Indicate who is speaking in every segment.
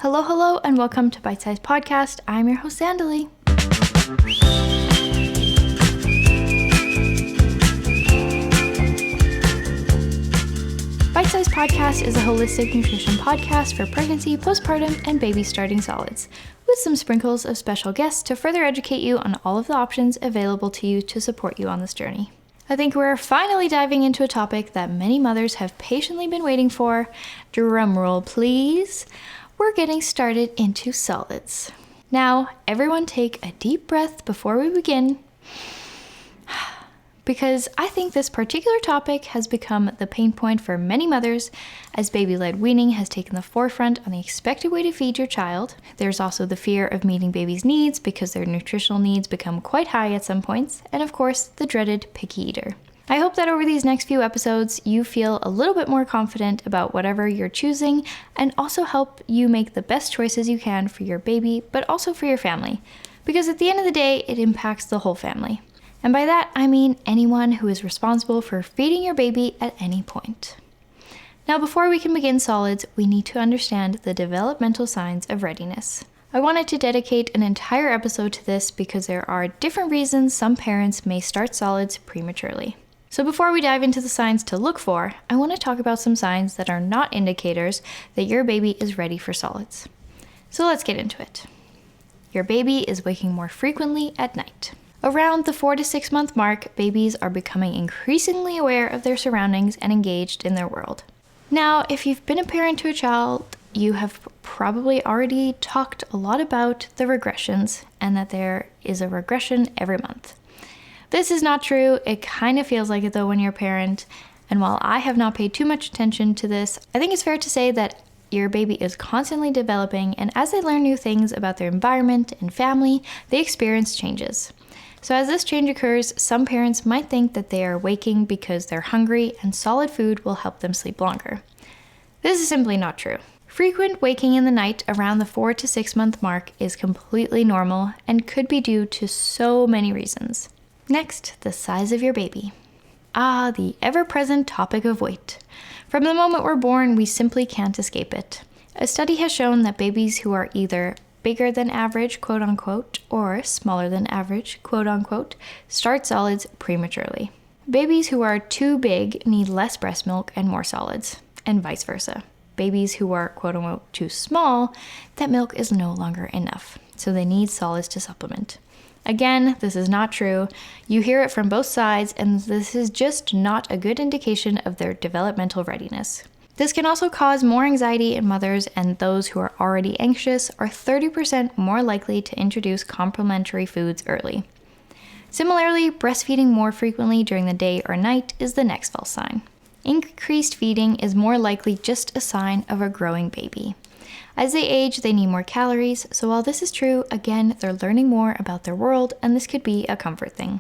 Speaker 1: Hello, and welcome to Bitesized Podcast. I'm your host, Sandali. Bitesized Podcast is a holistic nutrition podcast for pregnancy, postpartum, and baby starting solids, with some sprinkles of special guests to further educate you on all of the options available to you to support you on this journey. I think we're finally diving into a topic that many mothers have patiently been waiting for. Drumroll, please. We're getting started into solids. Now, everyone take a deep breath before we begin, because I think this particular topic has become the pain point for many mothers as baby-led weaning has taken the forefront on the expected way to feed your child. There's also the fear of meeting baby's needs because their nutritional needs become quite high at some points, and of course, the dreaded picky eater. I hope that over these next few episodes, you feel a little bit more confident about whatever you're choosing and also help you make the best choices you can for your baby, but also for your family, because at the end of the day, it impacts the whole family. And by that, I mean anyone who is responsible for feeding your baby at any point. Now, before we can begin solids, we need to understand the developmental signs of readiness. I wanted to dedicate an entire episode to this because there are different reasons some parents may start solids prematurely. So before we dive into the signs to look for, I want to talk about some signs that are not indicators that your baby is ready for solids. So let's get into it. Your baby is waking more frequently at night. Around the 4 to 6 month mark, babies are becoming increasingly aware of their surroundings and engaged in their world. Now, if you've been a parent to a child, you have probably already talked a lot about the regressions and that there is a regression every month. This is not true. It kind of feels like it though when you're a parent. And while I have not paid too much attention to this, I think it's fair to say that your baby is constantly developing, and as they learn new things about their environment and family, they experience changes. So as this change occurs, some parents might think that they are waking because they're hungry and solid food will help them sleep longer. This is simply not true. Frequent waking in the night around the 4 to 6 month mark is completely normal and could be due to so many reasons. Next, the size of your baby. The ever-present topic of weight. From the moment we're born, we simply can't escape it. A study has shown that babies who are either bigger than average, quote unquote, or smaller than average, quote unquote, start solids prematurely. Babies who are too big need less breast milk and more solids, and vice versa. Babies who are, quote unquote, too small, that milk is no longer enough, so they need solids to supplement. Again, this is not true. You hear it from both sides, and this is just not a good indication of their developmental readiness. This can also cause more anxiety in mothers, and those who are already anxious are 30% more likely to introduce complementary foods early. Similarly, breastfeeding more frequently during the day or night is the next false sign. Increased feeding is more likely just a sign of a growing baby. As they age, they need more calories, so while this is true, again, they're learning more about their world, and this could be a comfort thing.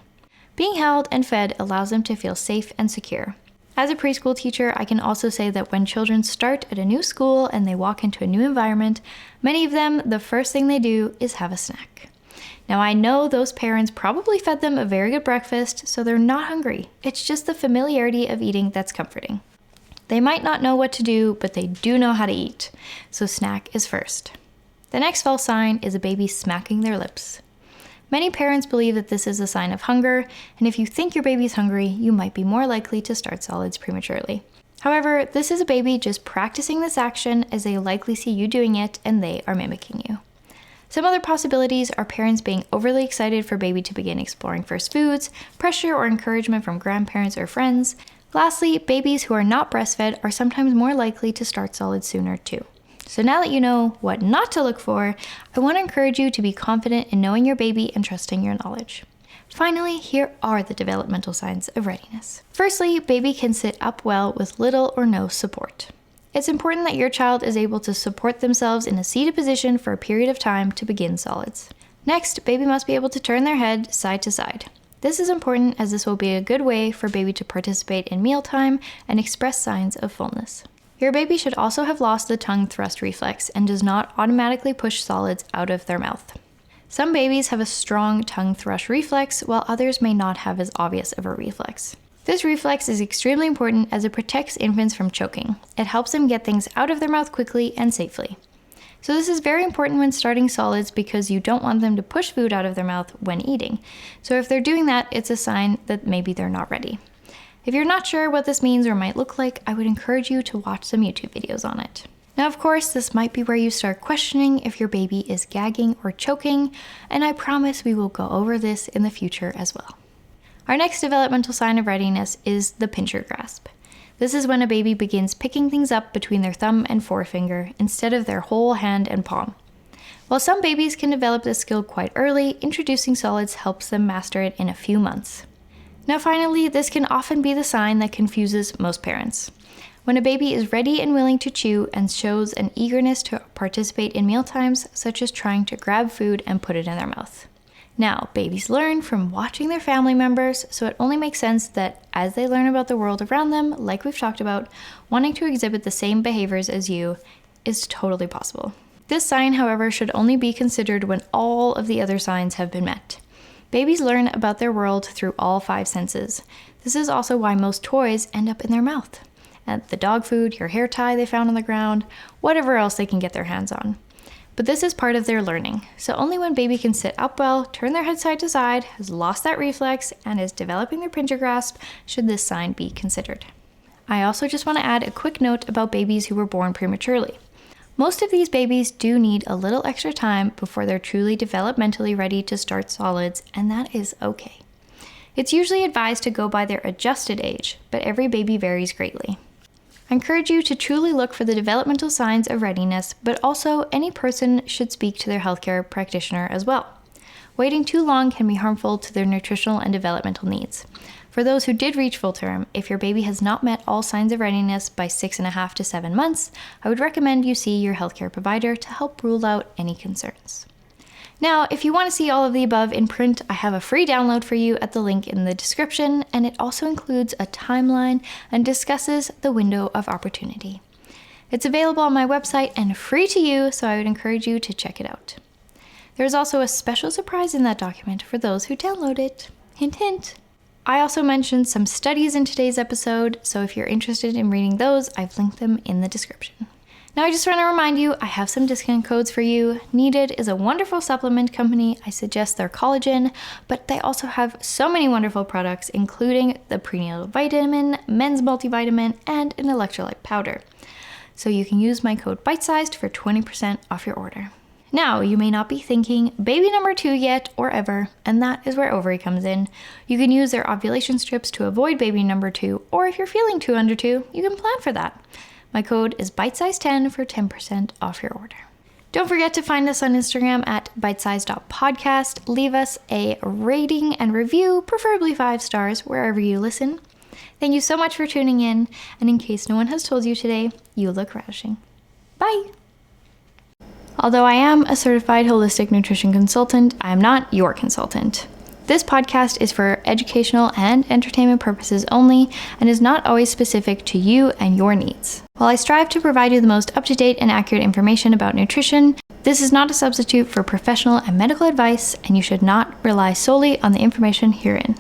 Speaker 1: Being held and fed allows them to feel safe and secure. As a preschool teacher, I can also say that when children start at a new school and they walk into a new environment, many of them, the first thing they do is have a snack. Now, I know those parents probably fed them a very good breakfast, so they're not hungry. It's just the familiarity of eating that's comforting. They might not know what to do, but they do know how to eat, so snack is first. The next false sign is a baby smacking their lips. Many parents believe that this is a sign of hunger, and if you think your baby's hungry, you might be more likely to start solids prematurely. However, this is a baby just practicing this action as they likely see you doing it and they are mimicking you. Some other possibilities are parents being overly excited for baby to begin exploring first foods, pressure or encouragement from grandparents or friends. Lastly, babies who are not breastfed are sometimes more likely to start solids sooner too. So now that you know what not to look for, I want to encourage you to be confident in knowing your baby and trusting your knowledge. Finally, here are the developmental signs of readiness. Firstly, baby can sit up well with little or no support. It's important that your child is able to support themselves in a seated position for a period of time to begin solids. Next, baby must be able to turn their head side to side. This is important as this will be a good way for baby to participate in mealtime and express signs of fullness. Your baby should also have lost the tongue thrust reflex and does not automatically push solids out of their mouth. Some babies have a strong tongue thrust reflex, while others may not have as obvious of a reflex. This reflex is extremely important as it protects infants from choking. It helps them get things out of their mouth quickly and safely. So this is very important when starting solids because you don't want them to push food out of their mouth when eating. So if they're doing that, it's a sign that maybe they're not ready. If you're not sure what this means or might look like, I would encourage you to watch some YouTube videos on it. Now, of course, this might be where you start questioning if your baby is gagging or choking, and I promise we will go over this in the future as well. Our next developmental sign of readiness is the pincher grasp. This is when a baby begins picking things up between their thumb and forefinger instead of their whole hand and palm. While some babies can develop this skill quite early, introducing solids helps them master it in a few months. Now finally, this can often be the sign that confuses most parents. When a baby is ready and willing to chew and shows an eagerness to participate in mealtimes, such as trying to grab food and put it in their mouth. Now, babies learn from watching their family members, so it only makes sense that as they learn about the world around them, like we've talked about, wanting to exhibit the same behaviors as you is totally possible. This sign, however, should only be considered when all of the other signs have been met. Babies learn about their world through all 5 senses. This is also why most toys end up in their mouth. And the dog food, your hair tie they found on the ground, whatever else they can get their hands on. But this is part of their learning, so only when baby can sit up well, turn their head side to side, has lost that reflex, and is developing their pincher grasp should this sign be considered. I also just want to add a quick note about babies who were born prematurely. Most of these babies do need a little extra time before they're truly developmentally ready to start solids, and that is okay. It's usually advised to go by their adjusted age, but every baby varies greatly. I encourage you to truly look for the developmental signs of readiness, but also any person should speak to their healthcare practitioner as well. Waiting too long can be harmful to their nutritional and developmental needs. For those who did reach full term, if your baby has not met all signs of readiness by 6.5 to 7 months, I would recommend you see your healthcare provider to help rule out any concerns. Now, if you want to see all of the above in print, I have a free download for you at the link in the description, and it also includes a timeline and discusses the window of opportunity. It's available on my website and free to you, so I would encourage you to check it out. There's also a special surprise in that document for those who download it. Hint, hint. I also mentioned some studies in today's episode, so if you're interested in reading those, I've linked them in the description. Now I just want to remind you, I have some discount codes for you. Needed is a wonderful supplement company. I suggest their collagen, but they also have so many wonderful products, including the prenatal vitamin, men's multivitamin, and an electrolyte powder. So you can use my code Bitesized for 20% off your order. Now, you may not be thinking baby number 2 yet or ever, and that is where Ovry comes in. You can use their ovulation strips to avoid baby number 2, or if you're feeling 2 under 2, you can plan for that. My code is Bitesize10 for 10% off your order. Don't forget to find us on Instagram at bitesize.podcast. Leave us a rating and review, preferably 5 stars, wherever you listen. Thank you so much for tuning in, and in case no one has told you today, you look ravishing. Bye! Although I am a certified holistic nutrition consultant, I am not your consultant. This podcast is for educational and entertainment purposes only and is not always specific to you and your needs. While I strive to provide you the most up-to-date and accurate information about nutrition, this is not a substitute for professional and medical advice, and you should not rely solely on the information herein.